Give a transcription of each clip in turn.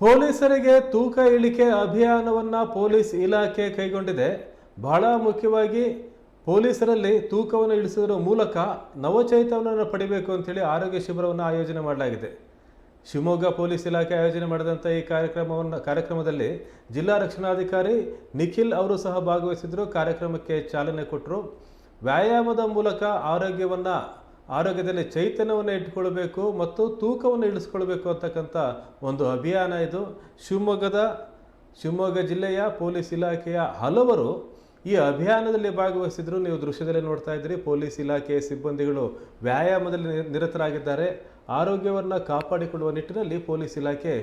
ಪೊಲೀಸರಿಗೆ ತೂಕ ಇಳಿಕೆ ಅಭಿಯಾನವನ್ನು ಪೊಲೀಸ್ ಇಲಾಖೆ ಕೈಗೊಂಡಿದೆ. ಬಹಳ ಮುಖ್ಯವಾಗಿ ಪೊಲೀಸರಲ್ಲಿ ತೂಕವನ್ನು ಇಳಿಸುವುದರ ಮೂಲಕ ನವಚೈತನ್ಯವನ್ನು ಪಡಿಬೇಕು ಅಂತೇಳಿ ಆರೋಗ್ಯ ಶಿಬಿರವನ್ನು ಆಯೋಜನೆ ಮಾಡಲಾಗಿದೆ. ಶಿವಮೊಗ್ಗ ಪೊಲೀಸ್ ಇಲಾಖೆ ಆಯೋಜನೆ ಮಾಡಿದಂಥ ಈ ಕಾರ್ಯಕ್ರಮದಲ್ಲಿ ಜಿಲ್ಲಾ ರಕ್ಷಣಾಧಿಕಾರಿ ನಿಖಿಲ್ ಅವರು ಸಹ ಭಾಗವಹಿಸಿದ್ರು. ಕಾರ್ಯಕ್ರಮಕ್ಕೆ ಚಾಲನೆ ಕೊಟ್ಟರು. ವ್ಯಾಯಾಮದ ಮೂಲಕ ಆರೋಗ್ಯದಲ್ಲಿ ಚೈತನ್ಯವನ್ನು ಇಟ್ಟುಕೊಳ್ಬೇಕು ಮತ್ತು ತೂಕವನ್ನು ಇಳಿಸ್ಕೊಳ್ಬೇಕು ಅಂತಕ್ಕಂಥ ಒಂದು ಅಭಿಯಾನ ಇದು. ಶಿವಮೊಗ್ಗ ಜಿಲ್ಲೆಯ ಪೊಲೀಸ್ ಇಲಾಖೆಯ ಹಲವರು ಈ ಅಭಿಯಾನದಲ್ಲಿ ಭಾಗವಹಿಸಿದ್ರು. ನೀವು ದೃಶ್ಯದಲ್ಲಿ ನೋಡ್ತಾ ಇದ್ದೀರಿ, ಪೊಲೀಸ್ ಇಲಾಖೆಯ ಸಿಬ್ಬಂದಿಗಳು ವ್ಯಾಯಾಮದಲ್ಲಿ ನಿರತರಾಗಿದ್ದಾರೆ. ಆರೋಗ್ಯವನ್ನು ಕಾಪಾಡಿಕೊಳ್ಳುವ ನಿಟ್ಟಿನಲ್ಲಿ ಪೊಲೀಸ್ ಇಲಾಖೆ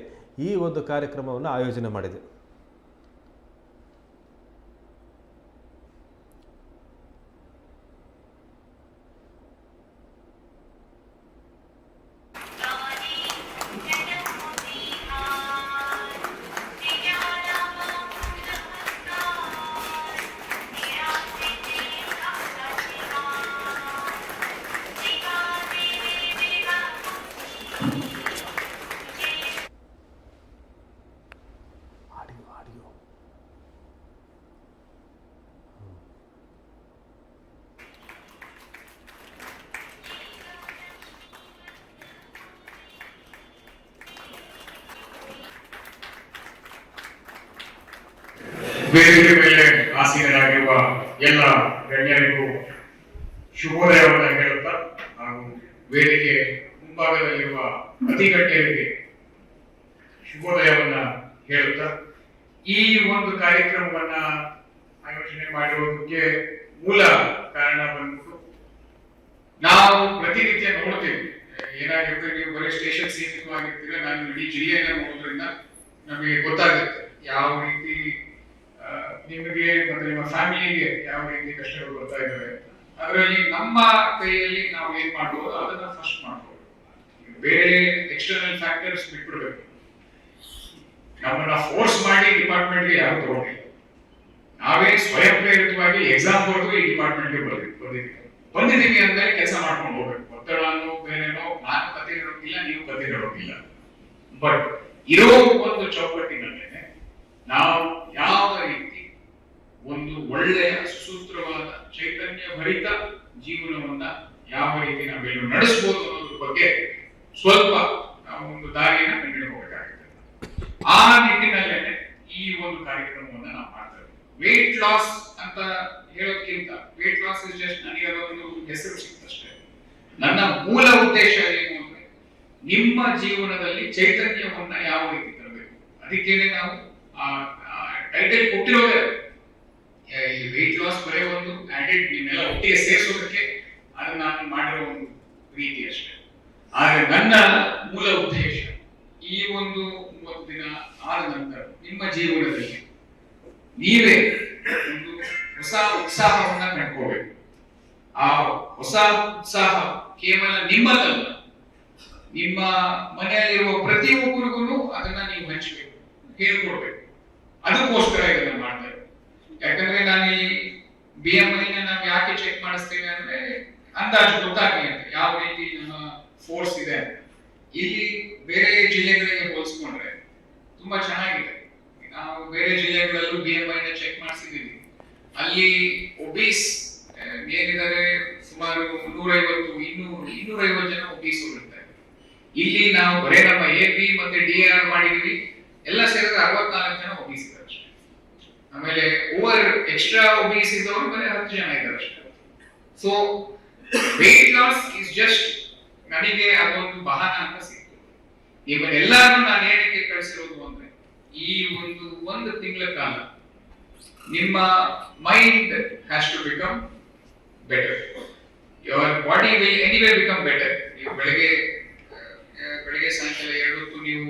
ಈ ಒಂದು ಕಾರ್ಯಕ್ರಮವನ್ನು ಆಯೋಜನೆ ಮಾಡಿದೆ. ವೇದಿಕೆ ಮೇಲೆ ಆಸೀನರಾಗಿರುವ ಎಲ್ಲ ಗಣ್ಯರಿಗೂ ಶುಭೋದಯವನ್ನು ಹೇಳುತ್ತಾ ಹಾಗೂ ವೇದಿಕೆ ಮುಂಭಾಗದಲ್ಲಿರುವ ಅತಿ ಗಣ್ಯರಿಗೆ ಶುಭೋದಯವನ್ನ ಹೇಳುತ್ತಾ ಈ ಒಂದು ಕಾರ್ಯಕ್ರಮವನ್ನ ಆಯೋಜನೆ ಮಾಡಿರುವುದಕ್ಕೆ ಮೂಲ ಕಾರಣ ಬಂದ್ಬಿಟ್ಟು ನಾವು ಪ್ರತಿನಿತ್ಯ ನೋಡ್ತೀವಿ ಏನಾಗಿರುತ್ತೆ. ನೀವು ಬರೀ ಸ್ಟೇಷನ್ ಸೀಮಿತವಾಗಿರ್ತೀರ, ನಾನು ಇಡೀ ಜಿಲ್ಲೆಯನ್ನ ನೋಡೋದ್ರಿಂದ ನಮಗೆ ಗೊತ್ತಾಗುತ್ತೆ ಯಾವ ರೀತಿ ನಿಮಗೆ ಮತ್ತೆ ನಿಮ್ಮ ಫ್ಯಾಮಿಲಿಗೆ ಯಾವ ರೀತಿ ಕಷ್ಟಗಳು ಬರ್ತಾ ಇದ್ದಾವೆ. ಅದರಲ್ಲಿ ನಮ್ಮ ಕೈಯಲ್ಲಿ ನಾವು ಏನ್ ಮಾಡ್ಬೋದು ಅದನ್ನ ಫಸ್ಟ್ ಮಾಡ್ಬೋದು. ಬೇರೆ ಎಕ್ಸ್ಟರ್ನಲ್ ಫ್ಯಾಕ್ಟರ್ಸ್ ಬಿಟ್ಬಿಡ್ಬೇಕು. ನಮ್ಮನ್ನ ಫೋರ್ಸ್ ಮಾಡಿ ಡಿಪಾರ್ಟ್ಮೆಂಟ್ಗೆ ಯಾರು ತಗೊಂಡಿಲ್ಲ. ನಾವೇ ಸ್ವಯಂ ಪ್ರೇರಿತವಾಗಿ ಎಕ್ಸಾಮ್ ಬರೆದು ಈ ಡಿಪಾರ್ಟ್ಮೆಂಟ್ಗೆ ಬಂದಿದ್ದೀವಿ ಅಂದ್ರೆ ಕೆಲಸ ಮಾಡ್ಕೊಂಡು ಹೋಗ್ಬೇಕು. ಒತ್ತಡನೋ ಬೇರೆನೋ ನಾನು ಕತೆ ಹೇಳೋದಿಲ್ಲ, ನೀವು ಕತೆ ಹೇಳೋದಿಲ್ಲ. ಬಟ್ ಇರೋ ಒಂದು ಚೌಕಟ್ಟಿನಲ್ಲೇನೆ ನಾವು ಯಾವ ರೀತಿ ಒಂದು ಒಳ್ಳೆಯ ಸುಸೂತ್ರವಾದ ಚೈತನ್ಯ ಭರಿತ ಜೀವನವನ್ನ ಯಾವ ರೀತಿ ನಾವೆಲ್ಲೂ ನಡೆಸಬಹುದು ಅನ್ನೋದ್ರ ಬಗ್ಗೆ ಸ್ವಲ್ಪ ನಾವು ಒಂದು ದಾರಿಯನ್ನ ಕಂಡು ಹೋಗಬೇಕಾಗುತ್ತೆ. ಆ ನಿಟ್ಟಿನಲ್ಲೇನೆ ಈ ಒಂದು ಕಾರ್ಯಕ್ರಮವನ್ನ ನಾವು ಮಾಡ್ತಾ ಇದ್ದೀವಿ. ವೇಟ್ ಲಾಸ್ ಅಂತ ಹೇಳೋದ್ಕಿಂತ ವೇಟ್ ಲಾಸ್ ಇಸ್ ಜಸ್ಟ್ ನನಗೆ ಅದೊಂದು ಹೆಸರು ಸಿಕ್ತಷ್ಟೇ. ನನ್ನ ಮೂಲ ಉದ್ದೇಶ ಏನು ಅಂದ್ರೆ ನಿಮ್ಮ ಜೀವನದಲ್ಲಿ ಚೈತನ್ಯವನ್ನ ಯಾವ ರೀತಿ ತರಬೇಕು. ಅದಕ್ಕೇನೆ ನಾವು ಟೈಟಲ್ ಕೊಟ್ಟಿರೋದೇ. ಈ ವೇಟ್ ಲಾಸ್ ಬರೀ ಒಂದು ಆಡೆಡ್ ನಿಮ್ಮೆಲ್ಲ ಒಟ್ಟಿಗೆ ಸೇರಿಸೋದಕ್ಕೆ ಅದನ್ನ ನಾನು ಮಾಡಿರೋ ಒಂದು ರೀತಿ ಅಷ್ಟೇ. ಆದ್ರೆ ನನ್ನ ಮೂಲ ಉದ್ದೇಶ ಈ ಒಂದು 30 ದಿನ ಆದ ನಂತರ ನಿಮ್ಮ ಜೀವನದಲ್ಲಿ ನೀವೇ ಒಂದು ಹೊಸ ಉತ್ಸಾಹವನ್ನ ಕಂಡುಕೋಬೇಕು. ಆ ಹೊಸ ಉತ್ಸಾಹ ಕೇವಲ ನಿಮ್ಮದಲ್ಲ, ನಿಮ್ಮ ಮನೆಯಲ್ಲಿರುವ ಪ್ರತಿಯೊಬ್ಬರಿಗೂ ಅದನ್ನ ನೀವು ಹಂಚಬೇಕು, ಹೇಳ್ಕೊಡ್ಬೇಕು. ಅದಕ್ಕೋಸ್ಕರ ಇದನ್ನ ಮಾಡ್ತಾ ಇರೋದು. ಯಾಕಂದ್ರೆ ನಾನು ಈ BMI ನಾವು ಯಾಕೆ ಚೆಕ್ ಮಾಡಿಸ್ತೇವೆ ಅಂದ್ರೆ ಅಂದಾಜು ಗೊತ್ತಾಗ್ಲಿ ಅಂತ ಯಾವ ರೀತಿ ನಮ್ಮ ಫೋರ್ಸ್ ಇದೆ. ಇಲ್ಲಿ ಬೇರೆ ಜಿಲ್ಲೆಗಳಿಗೆ ಹೋಲಿಸ್ಕೊಂಡ್ರೆ ತುಂಬಾ ಚೆನ್ನಾಗಿದೆ. ನಾವು ಬೇರೆ ಜಿಲ್ಲೆಗಳಲ್ಲೂ BMI ಚೆಕ್ ಮಾಡಿಸಿದೀವಿ. ಅಲ್ಲಿ ಒಬೀಸ್ ಏನಿದ್ದಾರೆ ಸುಮಾರು 150-250 ಜನ ಒಬೀಸ್ ಇರ್ತಾರೆ. ಇಲ್ಲಿ ನಾವು ಬರೇ ನಮ್ಮ AB ಮತ್ತೆ DAR ಮಾಡಿದೀವಿ, ಎಲ್ಲ ಸೇರಿದ್ರೆ 64 ಜನ ಒಬೀಸ್ ಇದ್ದಾರೆ ಅಷ್ಟೇ. ಆಮೇಲೆ ಓವರ್ ಎಕ್ಸ್ಟ್ರಾ ಒಬೀಸ್ ಇದ್ದವರು ಬರೀ 10 ಜನ ಇದ್ದಾರೆ ಅಷ್ಟೇ. So weight loss is just ನನಗೆ ಅದೊಂದು ವಾಹನ ಅಂತ ಸಿಕ್ತು. ಇವನ್ನೆಲ್ಲರೂ ನಾನು ಏನಕ್ಕೆ ಕಳಿಸಿರೋದು ಅಂದ್ರೆ ಈ ಒಂದು ತಿಂಗಳ ಕಾಲ ನಿಮ್ಮ mind has to become better. Your body will anyway become better. ನೀವು ಬೆಳಗ್ಗೆ ಸಾಯಂಕಾಲ 2 ಹೊತ್ತು ನೀವು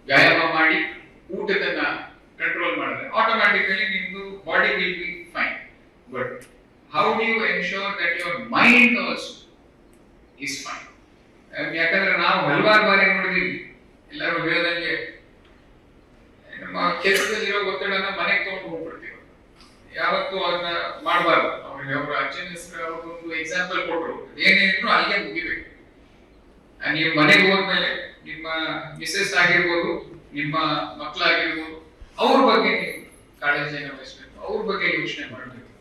ವ್ಯಾಯಾಮ ಮಾಡಿ ಊಟದನ್ನ ಕಂಟ್ರೋಲ್ ಮಾಡಿದ್ರೆ ಆಟೋಮ್ಯಾಟಿಕಲಿ ನಿಮ್ದು body will be fine. But how do you ensure that your mind also is fine? ಯಾಕಂದ್ರೆ ನಾವು ಹಲವಾರು ಬಾರಿ ನೋಡಿದೀವಿ, ಎಲ್ಲರೂ ಹೇಳದಂಗೆ ನಮ್ಮ ಕೆಲಸದಲ್ಲಿರೋ ಒತ್ತಡನ ಮನೆಗೆ ತಗೊಂಡು ಹೋಗ್ಬಿಡ್ತೀವಿ. ಯಾವತ್ತೂ ಅದನ್ನ ಮಾಡಬಾರ್ದು. ಅವ್ರ ಅಜ್ಜನ ಹೆಸರು ಅವ್ರೊಂದು ಎಕ್ಸಾಂಪಲ್ ಕೊಟ್ಟರು, ಏನೇನಿದ್ರು ಅಲ್ಲಿಗೆ ಮುಗಿಬೇಕು. ನೀವು ಮನೆಗೆ ಹೋದ್ಮೇಲೆ ನಿಮ್ಮ ಮಿಸಸ್ ಆಗಿರ್ಬೋದು ನಿಮ್ಮ ಮಕ್ಕಳಾಗಿರ್ಬೋದು, ಅವ್ರ ಬಗ್ಗೆ ನೀವು ಕಾಳಜಿಯನ್ನು ವಹಿಸ್ಬೇಕು, ಅವ್ರ ಬಗ್ಗೆ ಯೋಚನೆ ಮಾಡಬೇಕು.